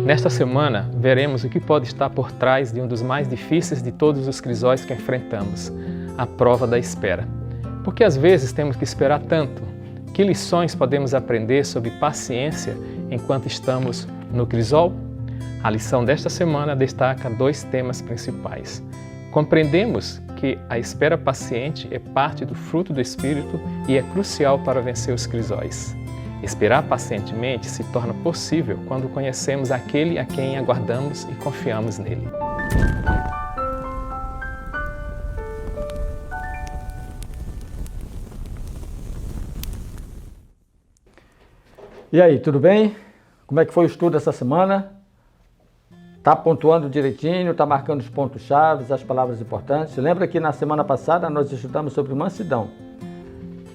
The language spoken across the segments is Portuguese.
Nesta semana, veremos o que pode estar por trás de um dos mais difíceis de todos os crisóis que enfrentamos, a prova da espera. Porque às vezes temos que esperar tanto. Que lições podemos aprender sobre paciência enquanto estamos no crisol? A lição desta semana destaca 2 temas principais. Compreendemos que a espera paciente é parte do fruto do Espírito e é crucial para vencer os crisóis. Esperar pacientemente se torna possível quando conhecemos aquele a quem aguardamos e confiamos nele. E aí, tudo bem? Como é que foi o estudo essa semana? Está pontuando direitinho, está marcando os pontos-chave, as palavras importantes? Lembra que na semana passada nós estudamos sobre mansidão.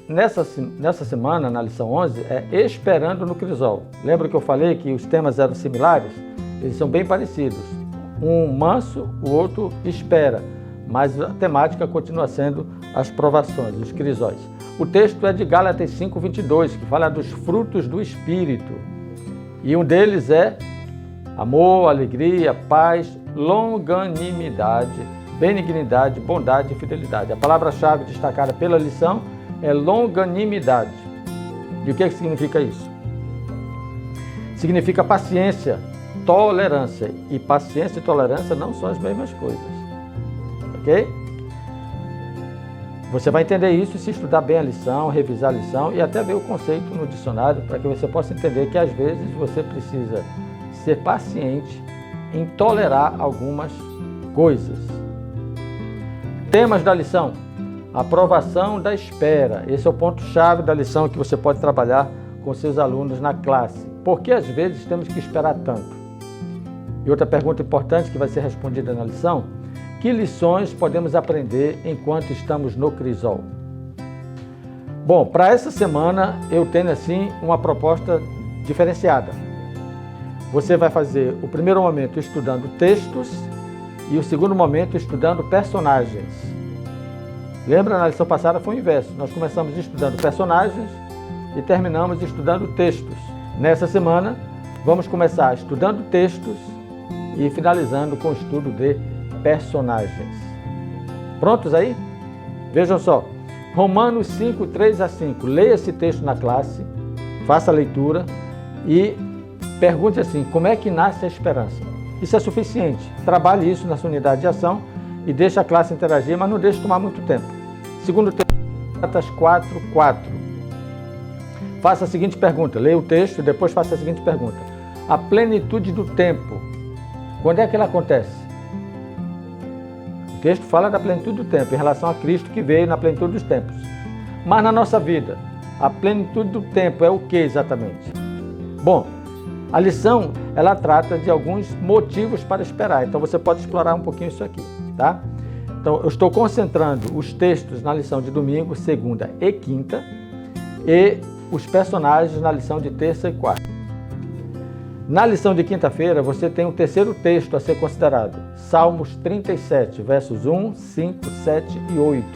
Nessa semana, na lição 11, é esperando no crisol. Lembra que eu falei que os temas eram similares? Eles são bem parecidos. Um manso, o outro espera, mas a temática continua sendo as provações, os crisóis. O texto é de Gálatas 5:22, que fala dos frutos do Espírito. E um deles é amor, alegria, paz, longanimidade, benignidade, bondade e fidelidade. A palavra-chave destacada pela lição é longanimidade. E o que significa isso? Significa paciência, tolerância. E paciência e tolerância não são as mesmas coisas. Ok? Você vai entender isso se estudar bem a lição, revisar a lição e até ver o conceito no dicionário para que você possa entender que às vezes você precisa ser paciente em tolerar algumas coisas. Temas da lição. Aprovação da espera. Esse é o ponto-chave da lição que você pode trabalhar com seus alunos na classe. Por que às vezes temos que esperar tanto? E outra pergunta importante que vai ser respondida na lição: que lições podemos aprender enquanto estamos no crisol? Bom, para essa semana eu tenho assim uma proposta diferenciada. Você vai fazer o primeiro momento estudando textos e o segundo momento estudando personagens. Lembra, na lição passada foi o inverso. Nós começamos estudando personagens e terminamos estudando textos. Nessa semana, vamos começar estudando textos e finalizando com o estudo de personagens. Prontos aí? Vejam só. Romanos 5, 3-5. Leia esse texto na classe, faça a leitura e pergunte assim: como é que nasce a esperança? Isso é suficiente. Trabalhe isso na sua unidade de ação e deixe a classe interagir, mas não deixe tomar muito tempo. Segundo texto, Gálatas 4:4. Faça a seguinte pergunta. Leia o texto e depois faça a seguinte pergunta. A plenitude do tempo, quando é que ela acontece? O texto fala da plenitude do tempo, em relação a Cristo que veio na plenitude dos tempos. Mas na nossa vida, a plenitude do tempo é o que exatamente? Bom, a lição, ela trata de alguns motivos para esperar. Então você pode explorar um pouquinho isso aqui, tá? Então eu estou concentrando os textos na lição de domingo, segunda e quinta, e os personagens na lição de terça e quarta. Na lição de quinta-feira, você tem o terceiro texto a ser considerado, Salmos 37, versos 1, 5, 7 e 8.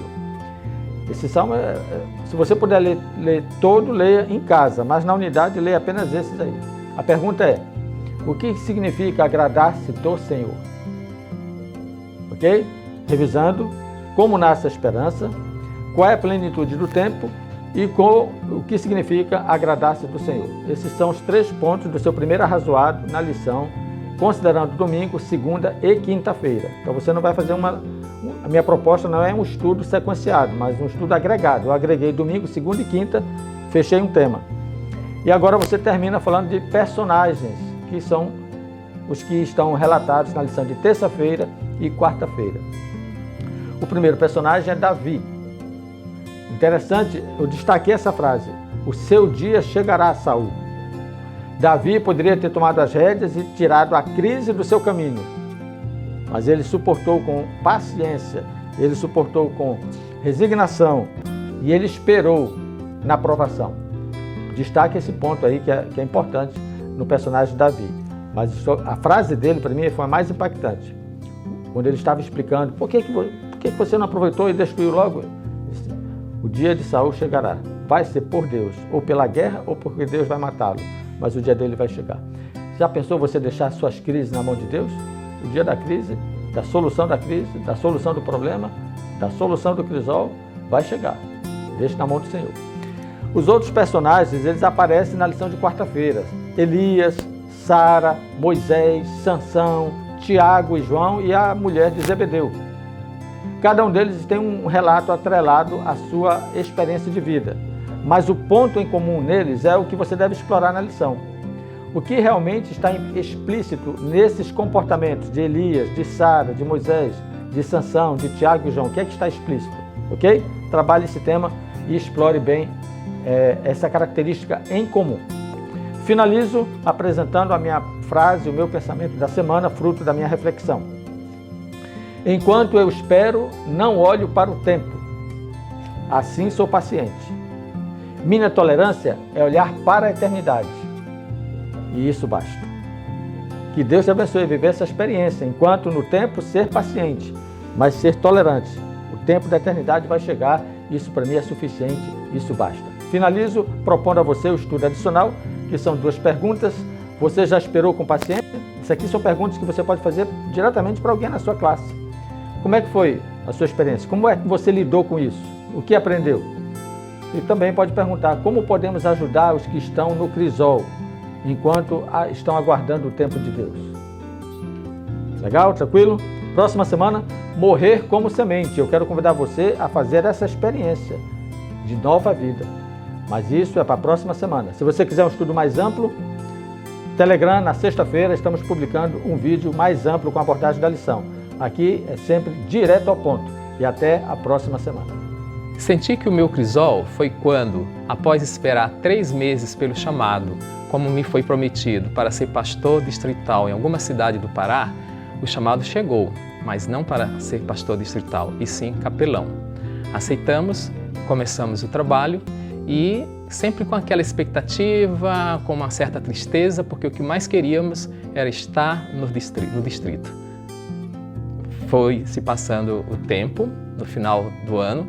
Esse salmo, se você puder ler todo, leia em casa, mas na unidade, leia apenas esses aí. A pergunta é: o que significa agradar-se do Senhor? Ok? Revisando, como nasce a esperança, qual é a plenitude do tempo e o que significa agradar-se do Senhor. Esses são os 3 pontos do seu primeiro arrazoado na lição, considerando domingo, segunda e quinta-feira. Então você não vai fazer a minha proposta não é um estudo sequenciado, mas um estudo agregado. Eu agreguei domingo, segunda e quinta, fechei um tema. E agora você termina falando de personagens, que são os que estão relatados na lição de terça-feira e quarta-feira. O primeiro personagem é Davi. Interessante, eu destaquei essa frase: o seu dia chegará, Saul. Davi poderia ter tomado as rédeas e tirado a crise do seu caminho, mas ele suportou com paciência, ele suportou com resignação e ele esperou na provação. Destaque esse ponto aí que é importante no personagem Davi. Mas a frase dele, para mim, foi a mais impactante. Quando ele estava explicando por que você não aproveitou e destruiu logo. O dia de Saul chegará. Vai ser por Deus, ou pela guerra, ou porque Deus vai matá-lo. Mas o dia dele vai chegar. Já pensou você deixar suas crises na mão de Deus? O dia da crise, da solução do problema, da solução do crisol, vai chegar. Deixe na mão do Senhor. Os outros personagens, eles aparecem na lição de quarta-feira. Elias, Sara, Moisés, Sansão, Tiago e João e a mulher de Zebedeu. Cada um deles tem um relato atrelado à sua experiência de vida. Mas o ponto em comum neles é o que você deve explorar na lição. O que realmente está explícito nesses comportamentos de Elias, de Sara, de Moisés, de Sansão, de Tiago e João? O que é que está explícito? Ok? Trabalhe esse tema e explore bem essa característica em comum. Finalizo apresentando a minha frase, o meu pensamento da semana, fruto da minha reflexão. Enquanto eu espero, não olho para o tempo. Assim sou paciente. Minha tolerância é olhar para a eternidade. E isso basta. Que Deus te abençoe viver essa experiência, enquanto no tempo ser paciente, mas ser tolerante. O tempo da eternidade vai chegar, isso para mim é suficiente, isso basta. Finalizo propondo a você o estudo adicional, que são 2 perguntas. Você já esperou com paciência? Isso aqui são perguntas que você pode fazer diretamente para alguém na sua classe. Como é que foi a sua experiência? Como é que você lidou com isso? O que aprendeu? E também pode perguntar como podemos ajudar os que estão no crisol, enquanto estão aguardando o tempo de Deus. Legal? Tranquilo? Próxima semana, morrer como semente. Eu quero convidar você a fazer essa experiência de nova vida. Mas isso é para a próxima semana. Se você quiser um estudo mais amplo, Telegram, na sexta-feira, estamos publicando um vídeo mais amplo com a abordagem da lição. Aqui é sempre direto ao ponto. E até a próxima semana. Senti que o meu crisol foi quando, após esperar 3 meses pelo chamado, como me foi prometido, para ser pastor distrital em alguma cidade do Pará, o chamado chegou, mas não para ser pastor distrital, e sim capelão. Aceitamos, começamos o trabalho e sempre com aquela expectativa, com uma certa tristeza, porque o que mais queríamos era estar no distrito. Foi se passando o tempo, no final do ano,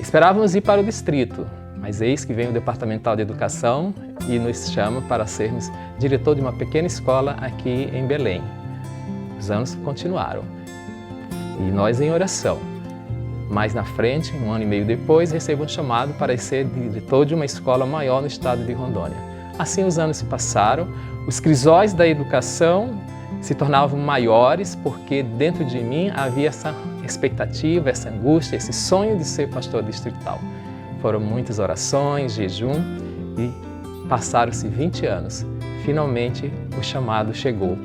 esperávamos ir para o distrito, mas eis que vem o Departamental de Educação e nos chama para sermos diretor de uma pequena escola aqui em Belém. Os anos continuaram e nós em oração. Mais na frente, 1 ano e meio depois, recebo um chamado para ser diretor de uma escola maior no estado de Rondônia. Assim os anos se passaram, os crisóis da educação se tornavam maiores porque dentro de mim havia essa expectativa, essa angústia, esse sonho de ser pastor distrital. Foram muitas orações, jejum e passaram-se 20 anos. Finalmente o chamado chegou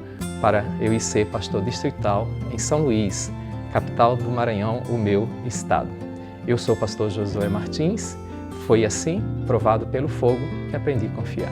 para eu ir ser pastor distrital em São Luís, capital do Maranhão, o meu estado. Eu sou o pastor Josué Martins. Foi assim, provado pelo fogo, que aprendi a confiar.